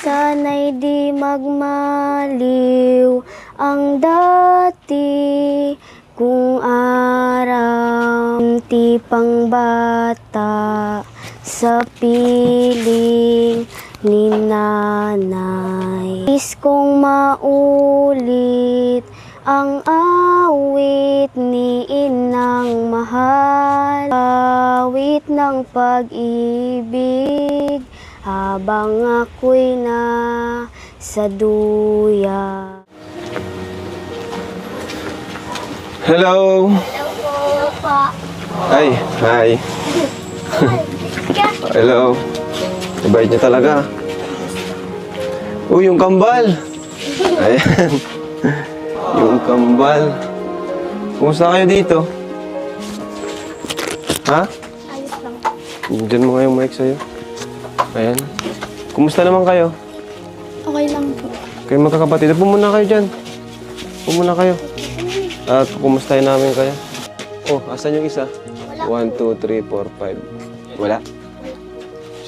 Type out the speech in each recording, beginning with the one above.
Sana'y di magmaliw ang dati kung araw ti pang bata sa piling ni nanay. Is kong maulit ang awit ni inang mahal, awit ng pag-ibig habang ako'y nasa duya. Hello! Hello po. Ay, hi. Hello. Mabait niyo talaga. Yung kambal. Ayan. Yung kambal. Kumusta kayo dito? Ha? Ayos lang. Diyan mo nga yung mic sa'yo. Ayan. Kumusta naman kayo? Okay lang po. Kayo magkakapatid. Pumuna kayo dyan. Pumuna kayo. At kumustahin namin kayo. Oh, asan yung isa? 1, 2, 3, 4, 5. Wala?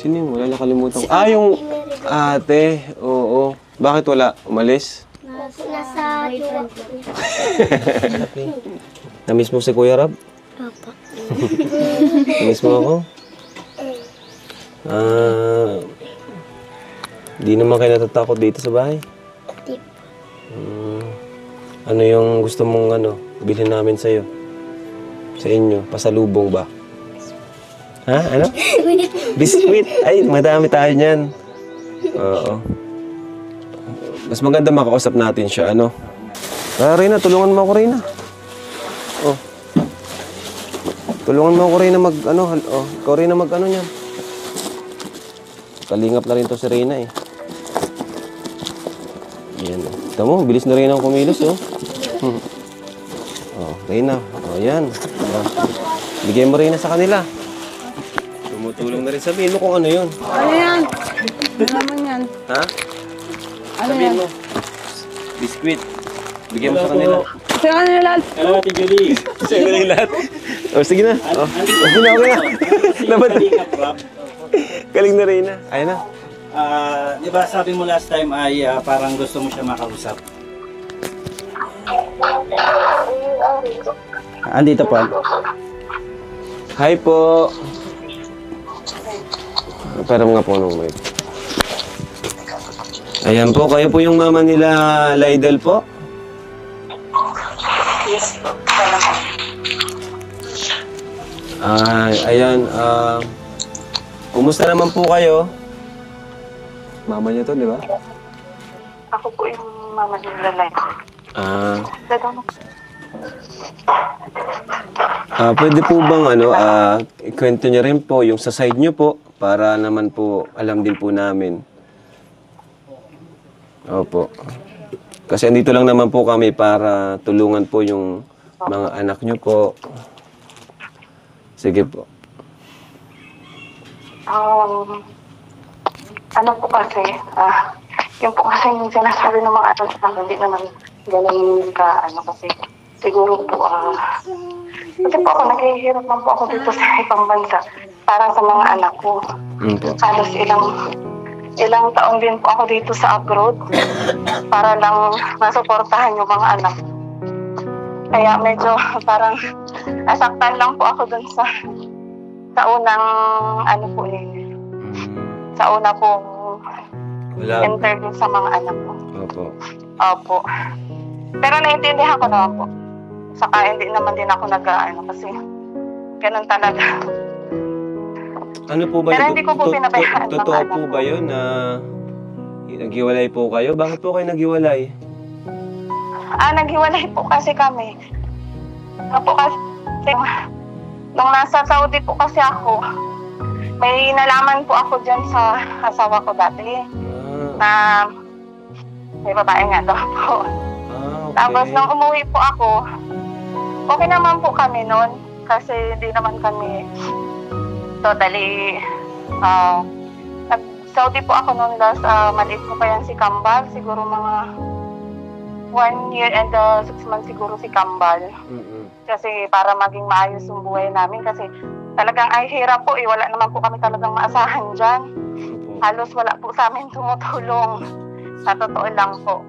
Sino yung wala? Nakalimutan ko. Yung ate. Oo. Bakit wala? Umalis? Nasa boyfriend po. Namiss mo si Kuya Rab? Papa. Namiss mo ako? Di naman kayo natatakot dito sa bahay? Di Ano yung gusto mong bilhin namin sa'yo? Sa inyo? Pasalubong ba? Ha? Ano? Biscuit. Ay, madami tayo niyan. Oo. Mas maganda makausap natin siya, Reyna, tulungan mo ako, Reyna. Oh. Tulungan mo ako, Reyna, ikaw, Reyna, niyan. Kalingap na rin to si Reyna, eh. Yan. Ito mo, bilis na Reyna ang kumilos, oh. Oh, Reyna. Oh, yan. Oh. Bigyan mo Reyna sa kanila. Tumutulong na rin. Sabihin mo kung ano yun. Ano yan? Ano naman yan? Ha? Ano Sabihin yan? mo. Biscuit. Bigyan mo sa kanila. Sa kanila. Hello, Ate Julie. Siya na yung lahat. Oh, sige na. Oh, okay na, okay na. Laban. Galing na Reyna. Ayun na. Di ba sabi mo last time ay parang gusto mo siya makausap? Andito po. Hi po. Pero nga po nung wait. Ayan po, kayo po yung mama nila Lydel po? Yes po. Ayan, kumusta naman po kayo? Mama niya to, di ba? Ako po yung mama ng lalay. Pwede po bang ikwento niyo rin po yung sa side niyo po para naman po alam din po namin. Opo. Kasi andito lang naman po kami para tulungan po yung mga anak niyo po. Sige po. Ano po kasi, yung po kasi yung sinasabi ng mga anak namin, hindi naman ganun kasi siguro po, kasi po ako, naghihirap man po ako dito sa ibang bansa para sa mga anak ko. Halos ilang taon din po ako dito sa abroad para lang masuportahan yung mga anak. Kaya medyo parang nasaktan lang po ako dun sa unang sa una pong interview sa mga anak ko. Opo. Pero naiintindihan ko naman po. Saka hindi naman din ako kasi ganun talaga. Ano po ba pero hindi ko po pinabayaan. Totoo po ba yun na naghiwalay po kayo? Bakit po kayo naghiwalay? Naghiwalay po kasi kami. Nung nasa Saudi po kasi ako, may nalaman po ako dyan sa asawa ko dati na may babae nga daw po. Okay. Tapos nung umuwi po ako, okay naman po kami noon kasi hindi naman kami totally nag-Saudi po ako noon last maliit ko pa yan si Kambal, siguro mga 1 year and 6 months siguro si Kambal. Kasi para maging maayos yung buhay namin kasi talagang ay hirap po wala naman po kami talagang maasahan dyan. halos wala po sa amin tumutulong. Sa totoo lang po.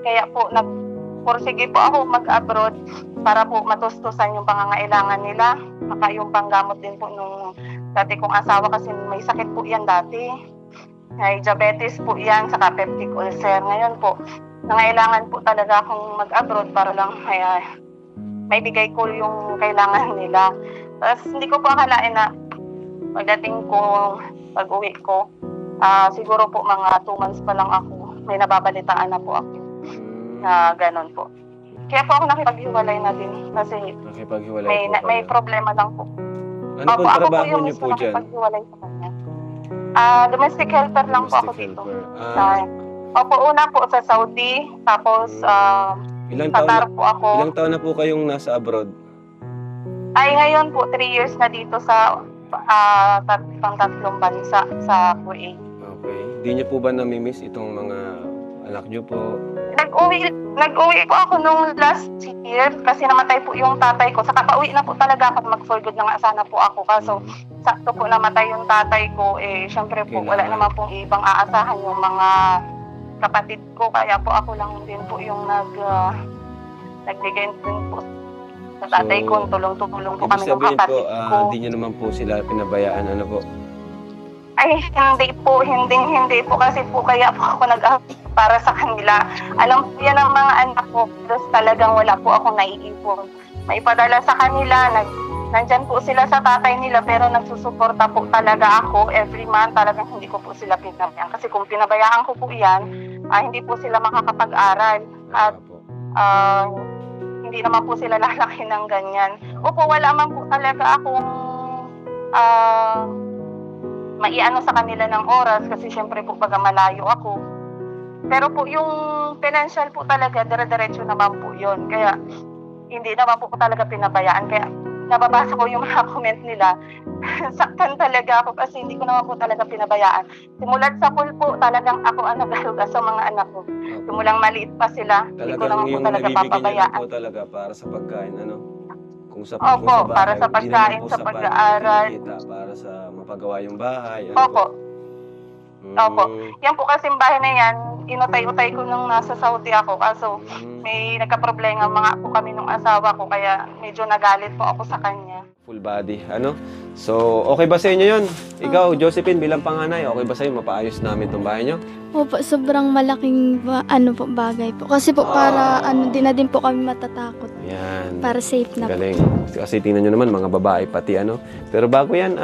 Kaya po, nagpursige po ako mag-abroad para po matustusan yung pangangailangan nila. Saka yung panggamot din po nung dati kong asawa kasi may sakit po yan dati. May diabetes po yan, saka peptic ulcer. Ngayon po, nangailangan po talaga akong mag-abroad para lang may bigay ko yung kailangan nila. Tapos hindi ko po akalain na pagdating ko, pag-uwi ko, siguro po mga 2 months pa lang ako, may nababalitaan na po ako. Ganon po. Kaya po ako nakipaghiwalay na din kasi Nakipaghiwalay po may kayo. problema lang po. Ano pong ako trabaho yung niyo po mismo dyan? nakipaghiwalay sa kanya. Domestic helper lang po ako Domestic dito. helper. Opo, una po sa Saudi, tapos Qatar po ako. Ilang taon na po kayong nasa abroad? Ay, ngayon po, 3 years na dito sa tatlong bansa sa Kuwait. Okay. Hindi niyo po ba namimiss itong mga anak niyo po? Nag-uwi po ako nung last year kasi namatay po yung tatay ko. Saka pauwi na po talaga ako, mag-for good na nga sana po ako. Kaso sakto po namatay yung tatay ko. Syempre po, wala naman pong ibang aasahan yung mga kapatid ko. Kaya po ako lang din po yung nagbigay din po sa tatay ko. Tulong-tulong po kami yung Ibig sabihin kapatid po, ko. hindi niyo naman po sila pinabayaan, ano po? Ay, hindi po kasi po kaya po ako para sa kanila. Alam po yan ang mga anak ko, pero talagang wala po akong naiipon. May padala sa kanila, nandyan po sila sa tatay nila, pero nagsusuporta po talaga ako every month. Talagang hindi ko po sila pinabayaan. Kasi kung pinabayaan ko po yan, hindi po sila makakapag-aral. At hindi naman po sila lalaki ng ganyan. Opo, wala man po talaga akong maiano sa kanila ng oras kasi syempre po baga malayo ako. Pero po yung financial po talaga, dire-diretso naman po yun. Kaya hindi naman po talaga pinabayaan. Kaya nababasa ko yung mga comment nila. Saktan talaga ako kasi hindi ko naman po talaga pinabayaan. Simulat sa pool po, talagang ako ang nag-aruga sa mga anak ko. Simulang maliit pa sila, hindi ko naman po yung talaga nabibigyan niyo lang papabayaan. po talaga para sa pagkain, ano? Kung sa, Opo, kung sa bahay, para sa hindi pagkain, naman po sa sapat pag-aaral. yung kinikita para sa mapagawa yung bahay, ano Opo. po? Opo. Yan po kasing bahay na yan, inutay-utay ko nung nasa Saudi ako. Kaso may nagka-problema mga po kami nung asawa ko, kaya medyo nagalit po ako sa kanya. Full body, ano? So, okay ba sa inyo yun? Ikaw, Josephine, bilang panganay, okay ba sa'yo? Mapaayos namin itong bahay nyo? Opo, sobrang malaking bagay po. Kasi po para di na din po kami matatakot. Yan. Para safe na po. Galing. Kasi tingnan nyo naman, mga babae pati, ano? Pero bago yan,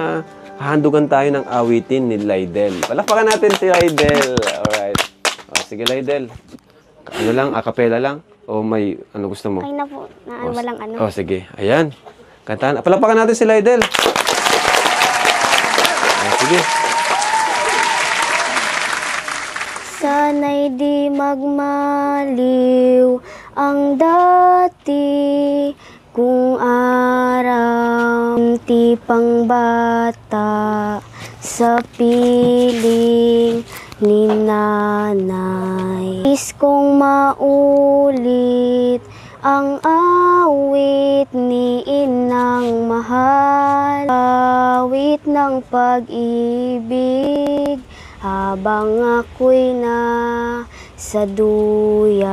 hahandugan tayo ng awitin ni Lydel. Palakpakan natin si Lydel. Alright. Sige, Lydel. Ano lang, acapella lang? O may, ano gusto mo? Ay na po, walang ano. Sige. Ayan. Kantahan. Palakpakan natin si Lydel. Sige. Sana'y di magmaliw ang dati kung araw ti pang bata sa piling ni nanay. Is kong maulit ang awit ni inang mahal, awit ng pag-ibig habang ako'y na sa duyan.